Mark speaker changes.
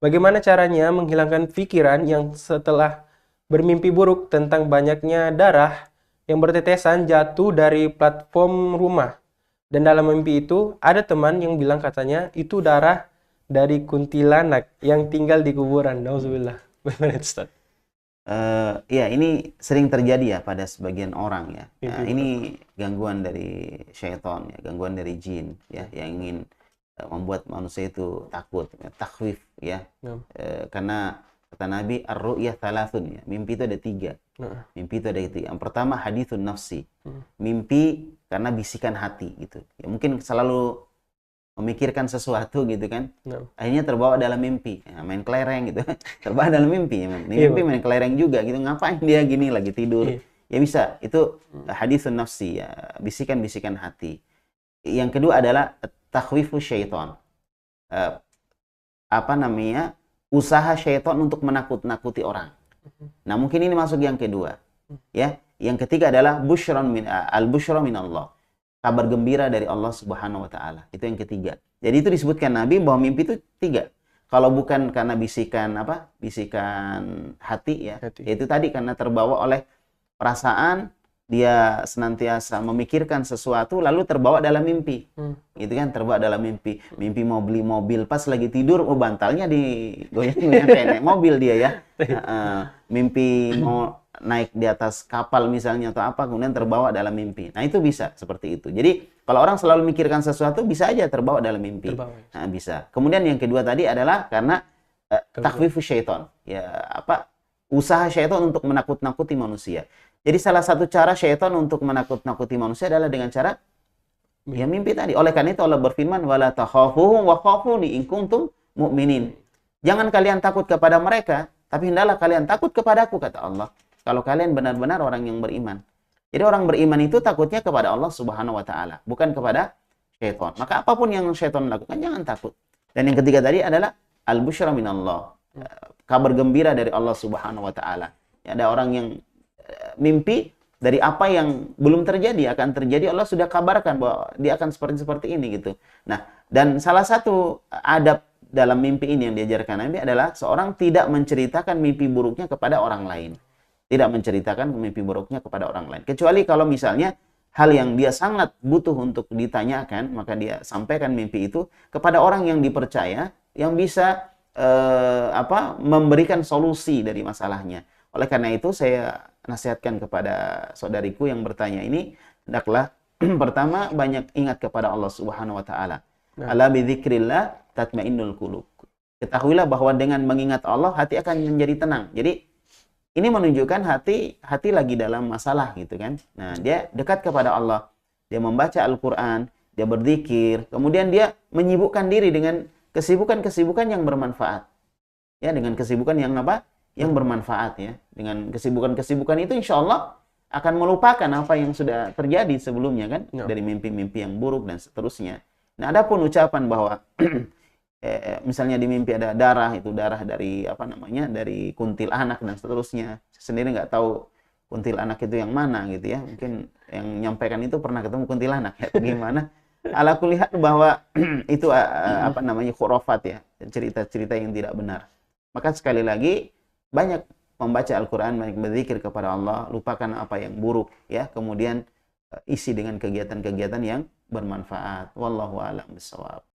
Speaker 1: Bagaimana caranya menghilangkan pikiran yang setelah bermimpi buruk tentang banyaknya darah yang bertetesan jatuh dari platform rumah? Dan dalam mimpi itu ada teman yang bilang katanya itu darah dari kuntilanak yang tinggal di kuburan. Nauzubillah. Bagaimana Ustaz?
Speaker 2: Ya, ini sering terjadi ya pada sebagian orang ya.
Speaker 1: Mimpi buruk.
Speaker 2: Ini gangguan dari syaitan ya, gangguan dari jin ya, yang ingin membuat manusia itu takut, ya, takhwif ya.
Speaker 1: Nah,
Speaker 2: Karena kata Nabi, ar-ru'yah thalathun ya. Mimpi itu ada tiga.
Speaker 1: nah,
Speaker 2: Mimpi itu ada tiga. Yang pertama hadithun nafsi.
Speaker 1: hmm,
Speaker 2: Mimpi karena bisikan hati gitu. Ya, mungkin selalu memikirkan sesuatu gitu kan,
Speaker 1: nah.
Speaker 2: akhirnya terbawa dalam mimpi ya, main kelereng gitu terbawa dalam mimpi ini
Speaker 1: Iya,
Speaker 2: mimpi
Speaker 1: Bang.
Speaker 2: main kelereng juga gitu, ngapain dia gini lagi tidur
Speaker 1: Iya.
Speaker 2: ya, bisa itu
Speaker 1: Hmm.
Speaker 2: haditsun nafsi ya, bisikan-bisikan hati. Yang kedua adalah takhwifu syaitan. Eh, apa namanya, usaha syaitan untuk menakut-nakuti orang. Nah, mungkin ini masuk yang kedua ya. Yang ketiga adalah al-busyra min Allah, kabar gembira dari Allah Subhanahu wa taala. Itu yang ketiga. Jadi itu disebutkan Nabi bahwa mimpi itu tiga. Kalau bukan karena bisikan apa? Bisikan hati ya.
Speaker 1: Hati.
Speaker 2: Yaitu tadi karena terbawa oleh perasaan, dia senantiasa memikirkan sesuatu lalu terbawa dalam mimpi. Gitu kan, terbawa dalam mimpi. Mimpi mau beli mobil, pas lagi tidur oh bantalnya digoyang-goyang kayak naik mobil dia ya. Mimpi mau naik di atas kapal misalnya atau apa, kemudian terbawa dalam mimpi. Nah, itu bisa seperti itu. Jadi, kalau orang selalu memikirkan sesuatu, bisa aja terbawa dalam mimpi.
Speaker 1: Terbawa.
Speaker 2: Nah, bisa. Kemudian yang kedua tadi adalah karena
Speaker 1: Gangguan.
Speaker 2: takhwifu syaitan. Ya, apa? Usaha syaitan untuk menakut-nakuti manusia. Jadi, salah satu cara syaitan untuk menakut-nakuti manusia adalah dengan cara ya mimpi tadi. Oleh karena itu Allah berfirman, wala takhafuhum wa khafuni in kuntum mu'minin. Jangan kalian takut kepada mereka, tapi hendaklah kalian takut kepadaku, kata Allah, kalau kalian benar-benar orang yang beriman. Jadi orang beriman itu takutnya kepada Allah Subhanahu wa taala, bukan kepada syaitan. Maka apapun yang syaitan lakukan jangan takut. Dan yang ketiga tadi adalah al-busyra minallah. Kabar gembira dari Allah Subhanahu wa taala. Ya, ada orang yang mimpi dari apa yang belum terjadi akan terjadi, Allah sudah kabarkan bahwa dia akan seperti ini gitu. Nah, dan salah satu adab dalam mimpi ini yang diajarkan Nabi adalah seorang tidak menceritakan mimpi buruknya kepada orang lain. Tidak menceritakan mimpi buruknya kepada orang lain. Kecuali kalau misalnya hal yang dia sangat butuh untuk ditanyakan, maka dia sampaikan mimpi itu kepada orang yang dipercaya, yang bisa memberikan solusi dari masalahnya. Oleh karena itu saya nasihatkan kepada saudariku yang bertanya ini, hendaklah pertama banyak ingat kepada Allah Subhanahu wa taala. Ala bidzikrillah tatmainnul qulub. Ketahuilah bahwa dengan mengingat Allah hati akan menjadi tenang. Jadi ini menunjukkan hati lagi dalam masalah gitu kan. Nah, dia dekat kepada Allah. Dia membaca Al-Qur'an, dia berzikir, kemudian dia menyibukkan diri dengan kesibukan-kesibukan yang bermanfaat. Ya, dengan kesibukan yang apa? Yang bermanfaat ya. Dengan kesibukan-kesibukan itu insya Allah akan melupakan apa yang sudah terjadi sebelumnya kan, dari mimpi-mimpi yang buruk dan seterusnya. Nah, adapun ucapan bahwa misalnya di mimpi ada darah, itu darah dari apa namanya, dari kuntil anak dan seterusnya. Saya sendiri nggak tahu kuntil anak itu yang mana gitu ya. Mungkin yang menyampaikan itu pernah ketemu kuntilanak ya, gimana? Ala kulihat bahwa itu apa namanya, khurafat ya, cerita-cerita yang tidak benar. Maka sekali lagi banyak membaca Al-Quran, banyak berzikir kepada Allah, lupakan apa yang buruk ya, kemudian isi dengan kegiatan-kegiatan yang bermanfaat. Wallahu a'lam bishawab.